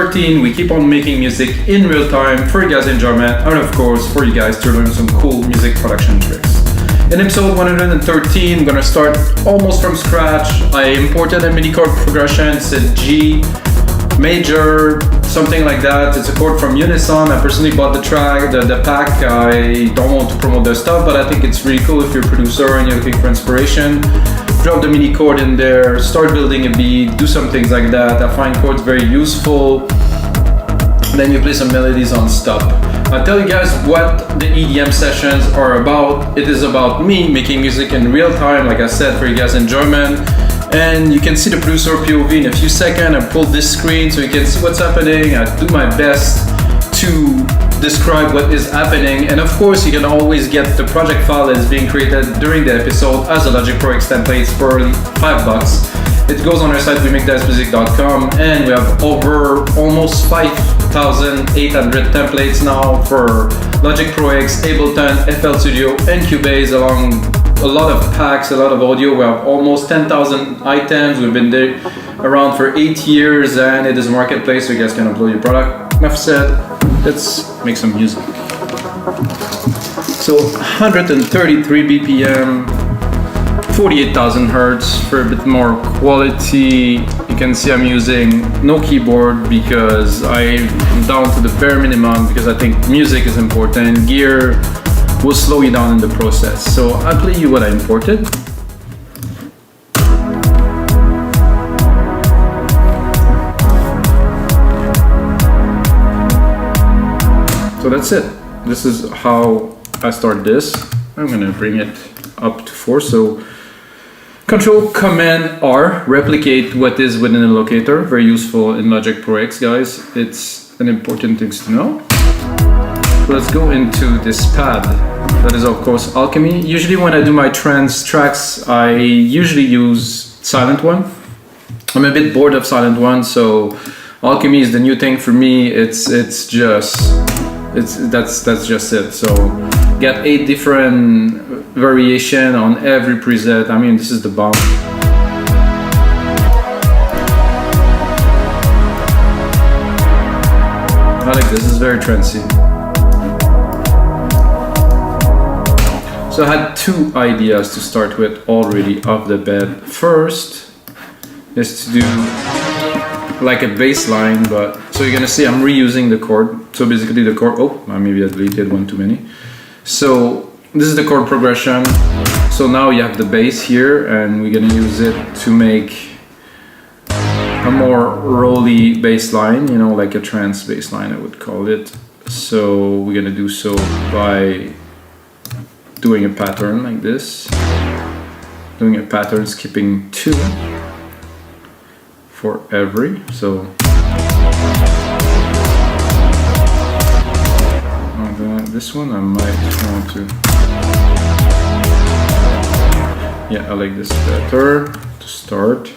13. We keep on making music in real time for you guys' enjoyment and of course for you guys to learn some cool music production tricks. In episode 113, I'm gonna start almost from scratch. I imported a MIDI chord progression. It's a G major, something like that. It's a chord from Unison. I personally bought the track, the pack. I don't want to promote their stuff, but I think it's really cool if you're a producer and you're looking for inspiration. Drop the MIDI chord in there, start building a beat, do some things like that. I find chords very useful. Then you play some melodies on stop. I'll tell you guys what the EDM sessions are about. It is about me making music in real time, like I said, for you guys' enjoyment. And you can see the producer POV in a few seconds. I pull this screen so you can see what's happening. I do my best to describe what is happening. And of course, you can always get the project file that is being created during the episode as a Logic Pro X template for $5. It goes on our site, wemakedasmusic.com, and we have over almost 5,800 templates now for Logic Pro X, Ableton, FL Studio, and Cubase, along a lot of packs, a lot of audio. We have almost 10,000 items. We've been there around for 8 years, and it is a marketplace so you guys can upload your product. Enough said, let's make some music. So 133 BPM, 48,000 Hertz for a bit more quality. You can see I'm using no keyboard because I'm down to the bare minimum because I think music is important. Gear will slow you down in the process. So I'll play you what I imported. So that's it. This is how I start this. I'm gonna bring it up to 4. So Control Command R, replicate what is within the locator. Very useful in Logic Pro X, guys. It's an important thing to know. Let's go into this pad. That is of course Alchemy. Usually when I do my trance tracks, I usually use silent one. I'm a bit bored of silent one, so Alchemy is the new thing for me. That's just it. So get 8 different variation on every preset. I mean, this is the bomb. I like this. This is very trancey. So I had 2 ideas to start with already off the bat. First is to do like a bass line, but so you're gonna see I'm reusing the chord. So basically the chord, maybe I deleted one too many. So this is the chord progression. So now you have the bass here and we're gonna use it to make a more rolly bass line, you know, like a trance bass line I would call it. So we're gonna do so by doing a pattern like this. Doing a pattern, skipping 2 for every. So this one I might want to, yeah, I like this better to start.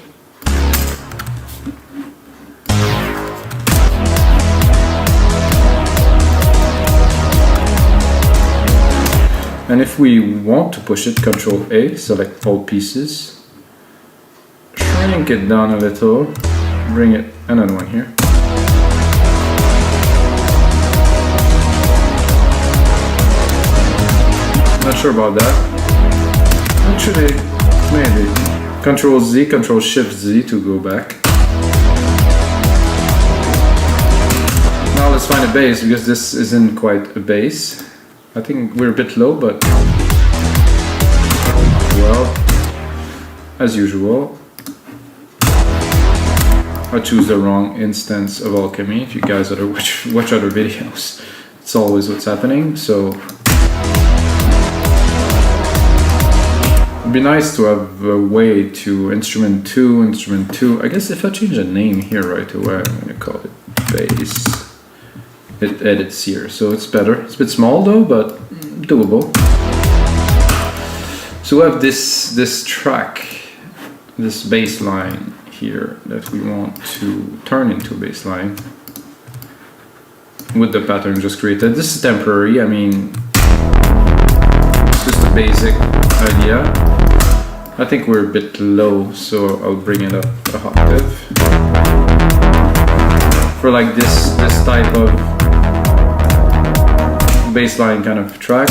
And if we want to push it, Control A, select all pieces, shrink it down a little, bring it, another one here. Not sure about that. Actually, maybe. Control Z, Control Shift Z to go back. Now let's find a bass because this isn't quite a bass. I think we're a bit low, but well, as usual, I choose the wrong instance of Alchemy. If you guys watch other videos, it's always what's happening. So it'd be nice to have a way to instrument 2. I guess if I change the name here right away, I'm gonna call it bass. It edits here, so it's better. It's a bit small though, but doable. So we have this track, this bass line here that we want to turn into a bass line with the pattern just created. This is temporary, I mean, it's just a basic idea. I think we're a bit low, so I'll bring it up a octave. for like this type of bassline kind of track.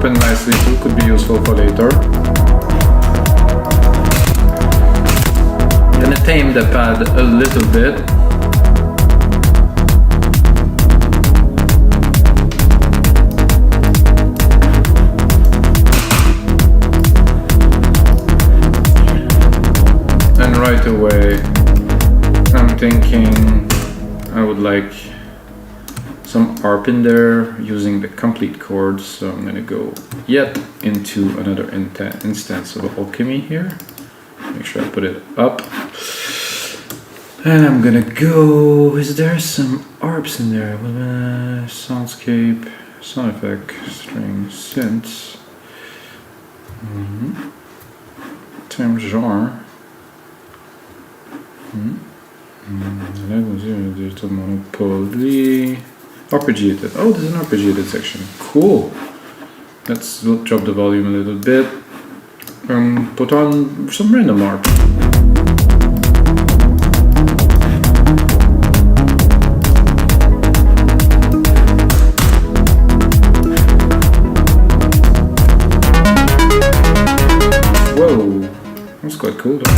Nicely too, could be useful for later. I'm gonna tame the pad a little bit. And right away, I'm thinking I would like some arp in there using the complete chords, so I'm gonna go yet into another instance of Alchemy here. Make sure I put it up. And I'm gonna go, is there some arps in there? Soundscape, sound effect, string, synth. Time genre. Digital monopoly. Arpeggiated. Oh, there's an arpeggiated section. Cool. Let's drop the volume a little bit and put on some random arp. Whoa, that's quite cool though.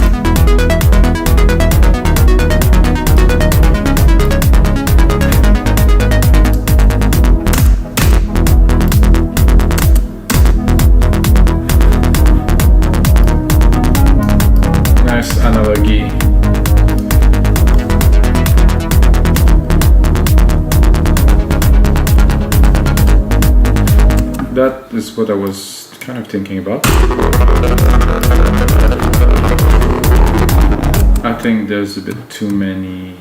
Analogy. That is what I was kind of thinking about. I think there's a bit too many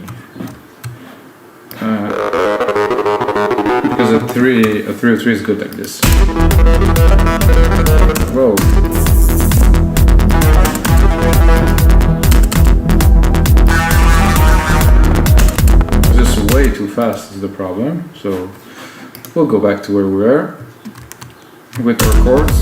because a 303 is good like this. Whoa. Way too fast is the problem, so we'll go back to where we were with our chords.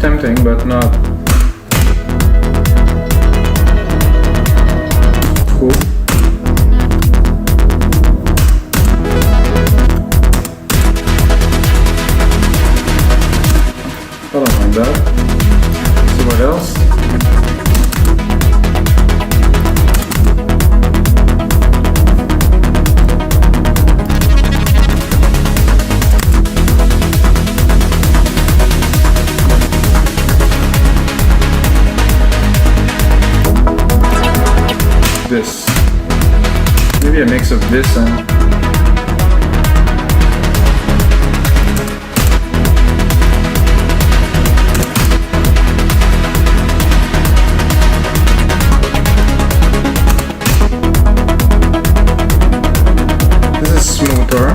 Tempting, but not cool. I don't mind that. See what else? This. Maybe a mix of this and this is smoother.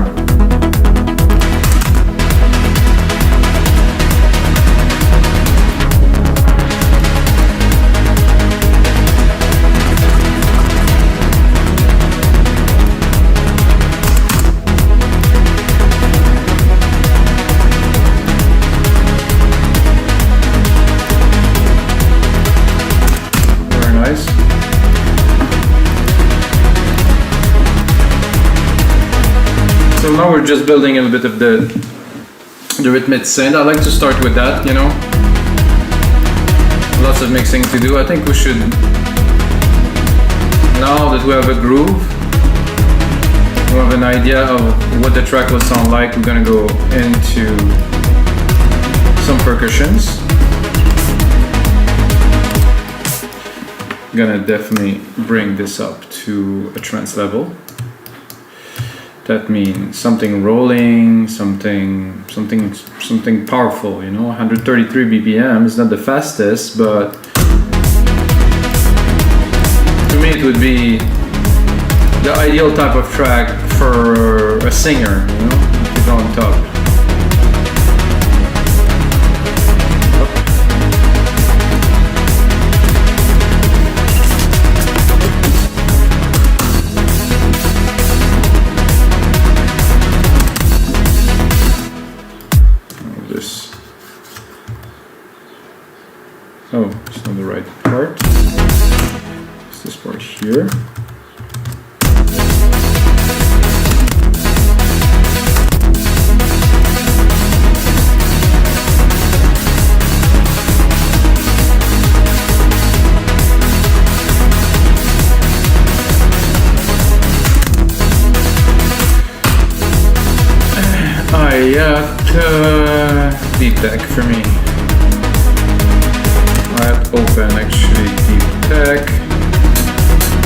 So now we're just building a little bit of the rhythmic synth. I like to start with that, you know. Lots of mixing to do. I think we should, now that we have a groove, we have an idea of what the track will sound like, we're gonna go into some percussions. Gonna definitely bring this up to a trance level. That means something rolling, something powerful, you know. 133 BPM is not the fastest, but to me it would be the ideal type of track for a singer, you know, to go on top. Oh, it's not the right part. It's this part here. Deep tech for me. Open actually deep tech.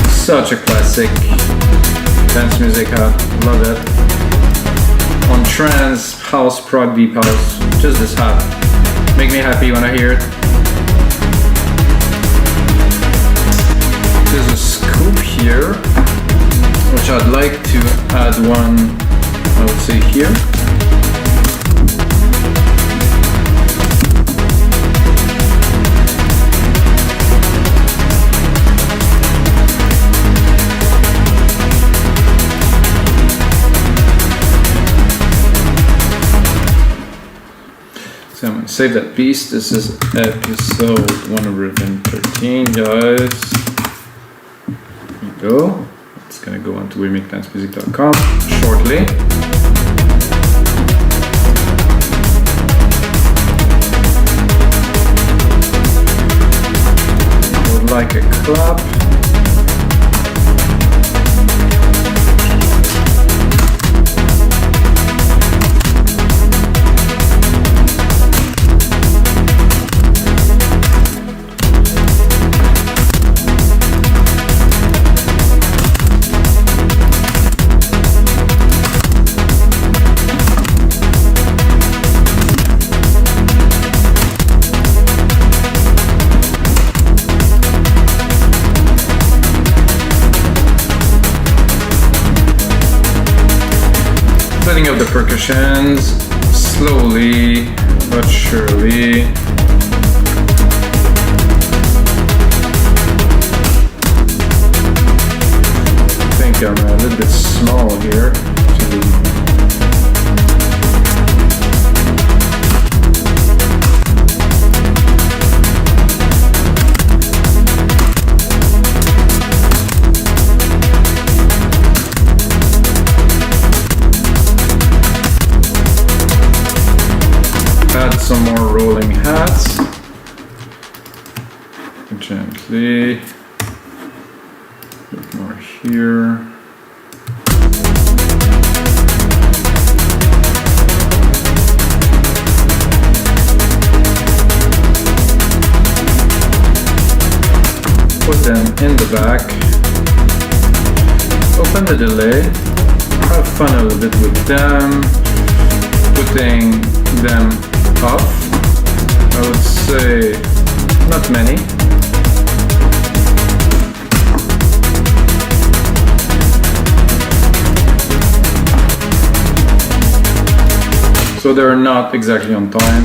Such a classic dance music. I love it. On trance, house, prog, deep house, just this hat. Make me happy when I hear it. There's a scoop here, which I'd like to add one, I would say here. I'm gonna save that piece. This is episode 113, guys. Here we go. It's gonna go on to wemake-dancemusic.com shortly. I would like a clap. Setting up the percussions slowly but surely. I think I'm a little bit small here some more rolling hats. Gently. A bit more here. Put them in the back. Open the delay. Have fun a little bit with them. Putting them up. I would say not many. So they're not exactly on time.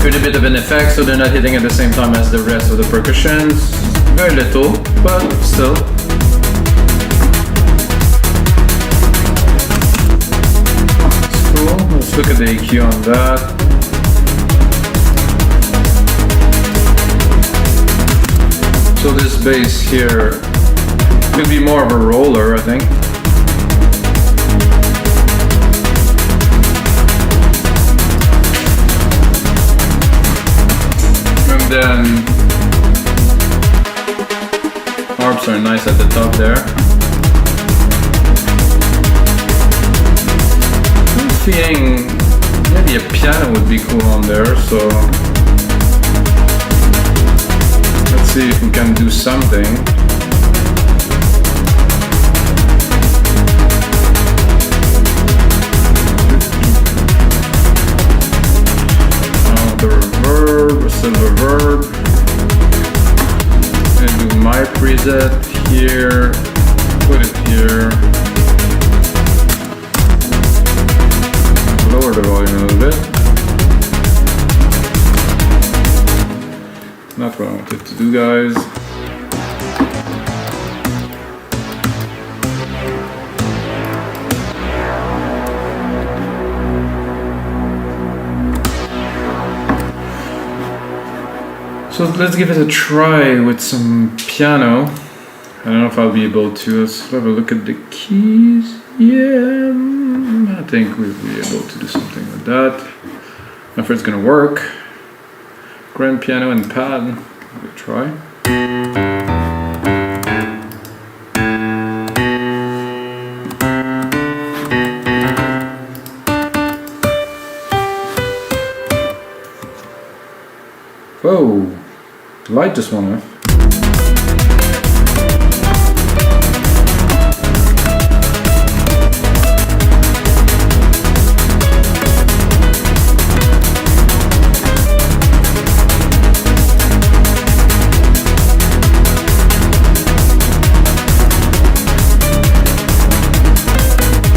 Put a bit of an effect so they're not hitting at the same time as the rest of the percussions. Very little, but still. It's cool. Let's look at the EQ on that. So this bass here could be more of a roller, I think. then harps are nice at the top there. I'm feeling maybe a piano would be cool on there, so let's see if we can do something. The reverb, a silver verb. And do my preset here, put it here. Lower the volume a little bit. Not what I wanted to do, guys. So let's give it a try with some piano. I don't know if I'll be able to. Let's have a look at the keys. Yeah, I think we'll be able to do something with that. Not sure it's gonna work. Grand piano and pad. We'll try. Whoa. The light just went off.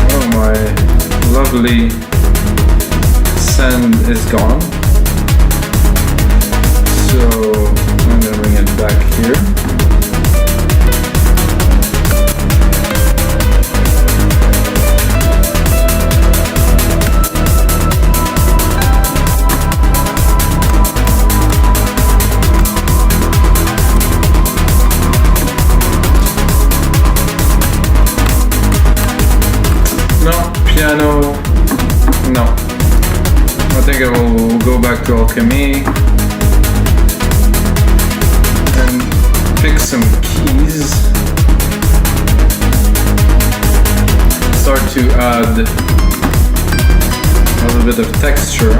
Oh, my lovely send is gone. So I'm gonna bring it back here. No, piano, no. I think I will go back to Alchemy. Pick some keys, start to add a little bit of texture.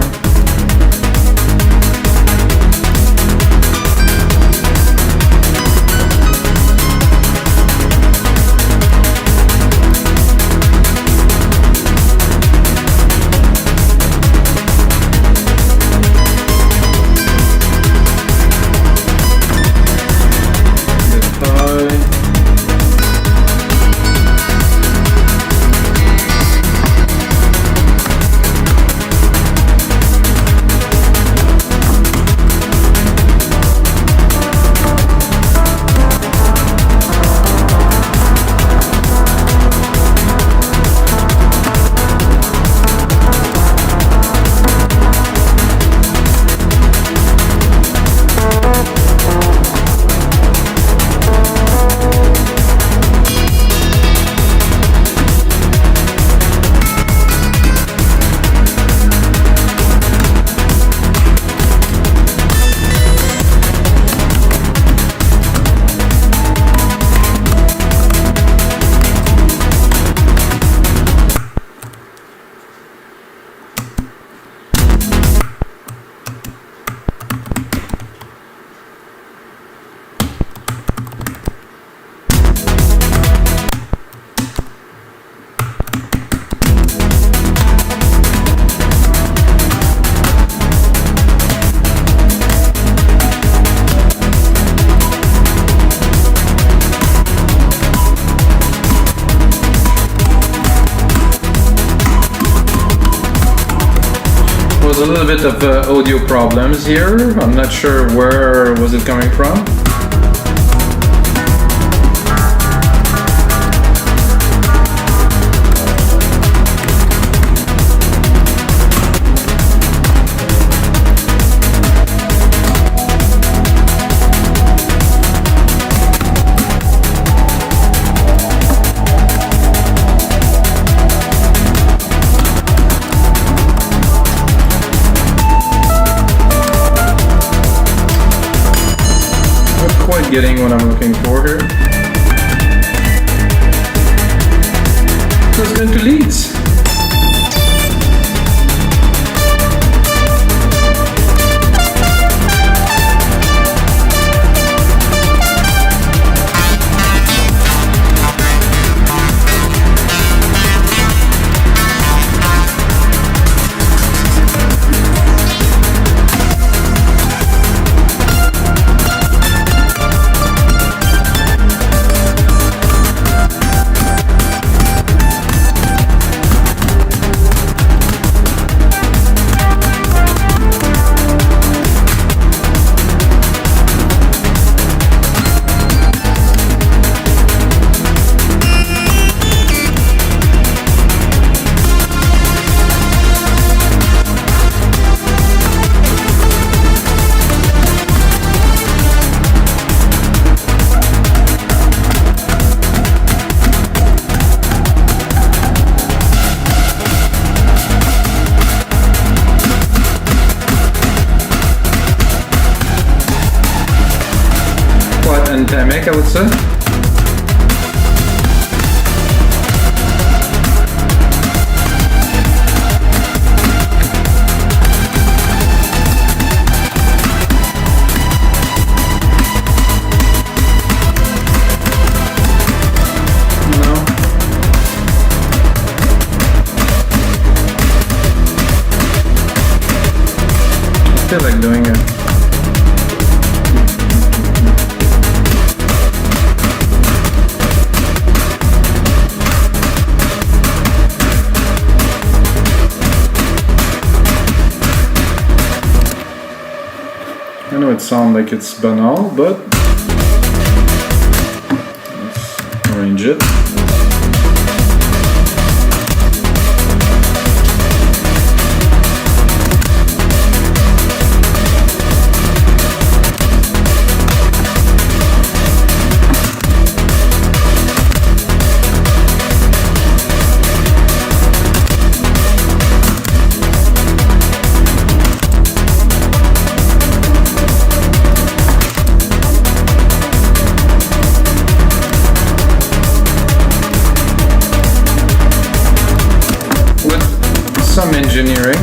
A little bit of audio problems here. I'm not sure where was it coming from. getting what I'm looking for here. Let's go into leads. Anthemic, I would say. No. I feel like doing it. I know it sounds like it's banal, but let's arrange it. Some engineering.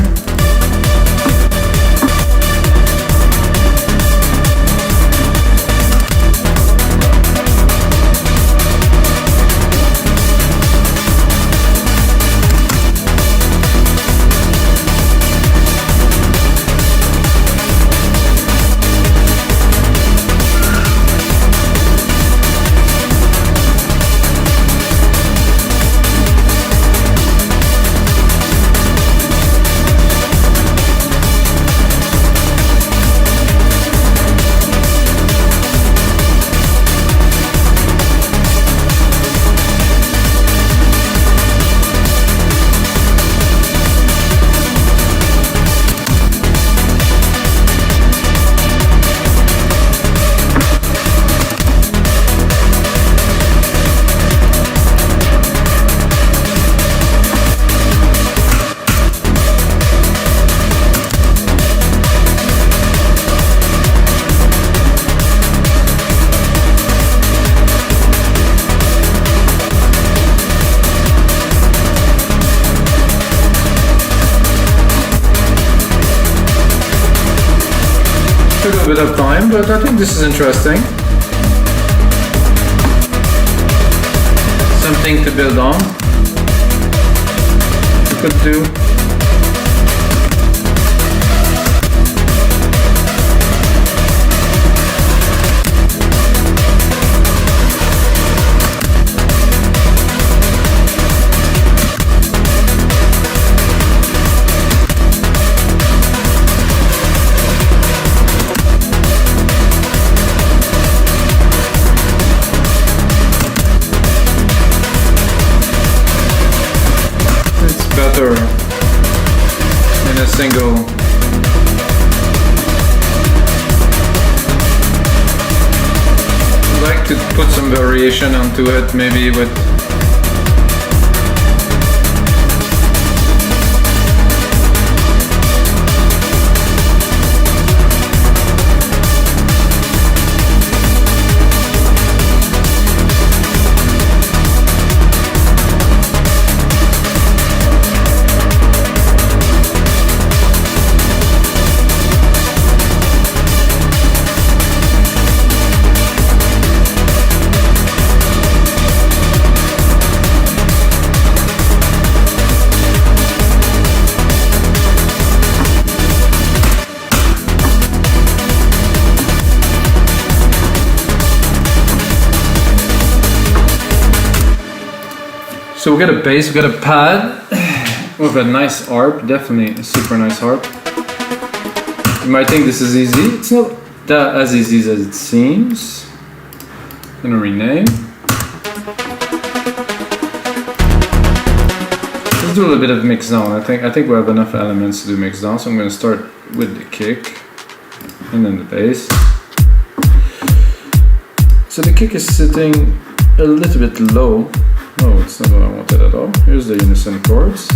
Took a bit of time, but I think this is interesting. Something to build on. Could do. Better in a single. I'd like to put some variation onto it, maybe with So we got a bass, we got a pad with a nice harp, definitely a super nice harp. You might think this is easy. It's not that as easy as it seems. I'm gonna rename. Let's do a little bit of mix down. I think we have enough elements to do mix down, so I'm gonna start with the kick and then the bass. So the kick is sitting a little bit low. Oh, it's not what I wanted at all. Here's the unison chords.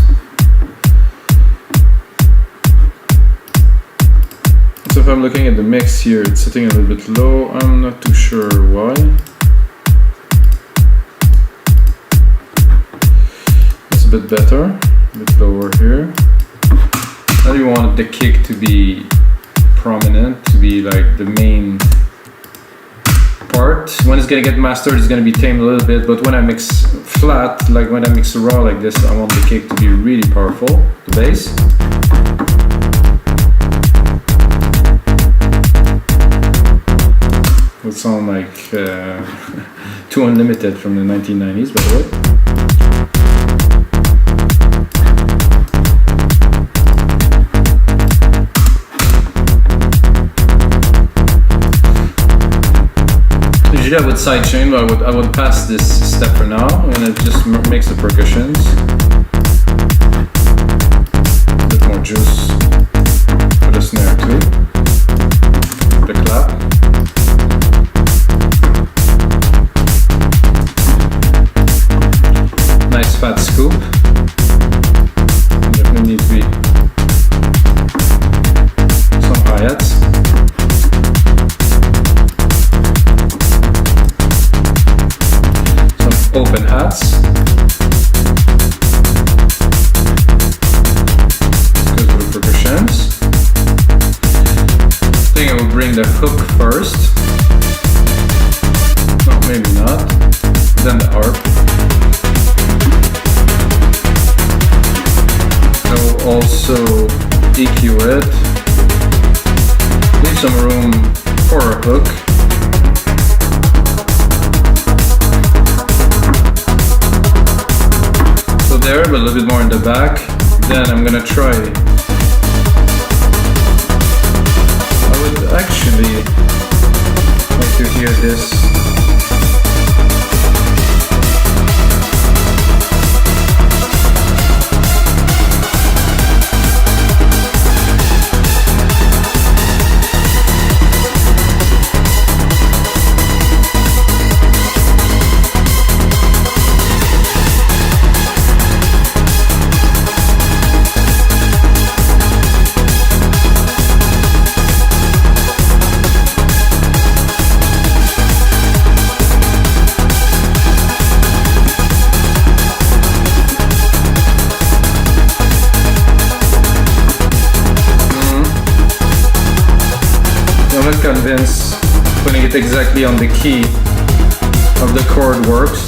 So if I'm looking at the mix here, it's sitting a little bit low. I'm not too sure why. It's a bit better, a bit lower here. Now you want the kick to be prominent, to be like the main part. When it's gonna get mastered, it's gonna be tamed a little bit, but when I mix flat, like when I mix raw like this, I want the kick to be really powerful, the bass. It would sound like Too Unlimited from the 1990s, by the way. Usually I would sidechain, but I would pass this step for now, and it just makes the percussions a bit more juice for the snare too, the clap. Nice fat scoop. Definitely need to be some hi-hats. Open hats. Let's go to the percussions. I think I will bring the hook first. No, maybe not. Then the harp. I will also EQ it. Leave some room for a hook. There, but a little bit more in the back. Then I'm gonna try. I would actually like to hear this. Convinced putting it exactly on the key of the chord works.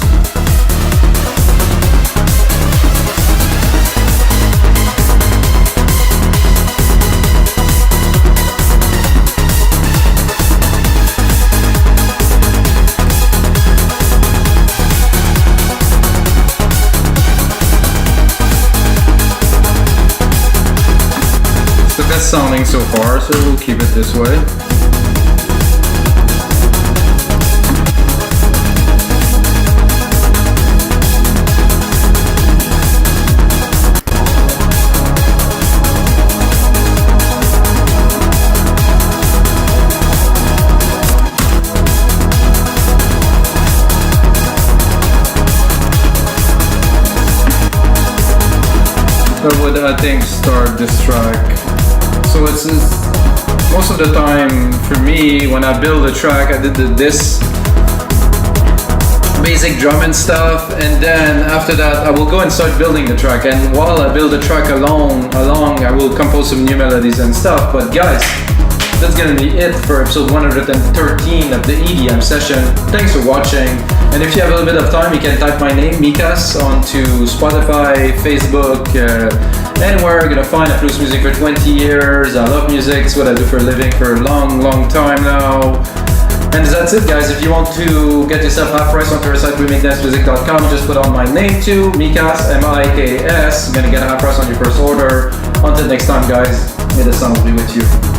It's the best sounding so far, so we'll keep it this way. I would, I think, start this track. So it's most of the time for me when I build a track, I did this basic drum and stuff, and then after that I will go and start building the track. And while I build the track along, I will compose some new melodies and stuff. But guys, that's gonna be it for episode 113 of the EDM session. Thanks for watching. And if you have a little bit of time, you can type my name, Mikas, onto Spotify, Facebook, anywhere. You're gonna find I've produced music for 20 years. I love music, it's what I do for a living for a long, long time now. And that's it, guys. If you want to get yourself half price onto our site, remakedancemusic.com, just put on my name too, Mikas, M-I-K-S. You're gonna get half price on your first order. Until next time, guys, may the sound be with you.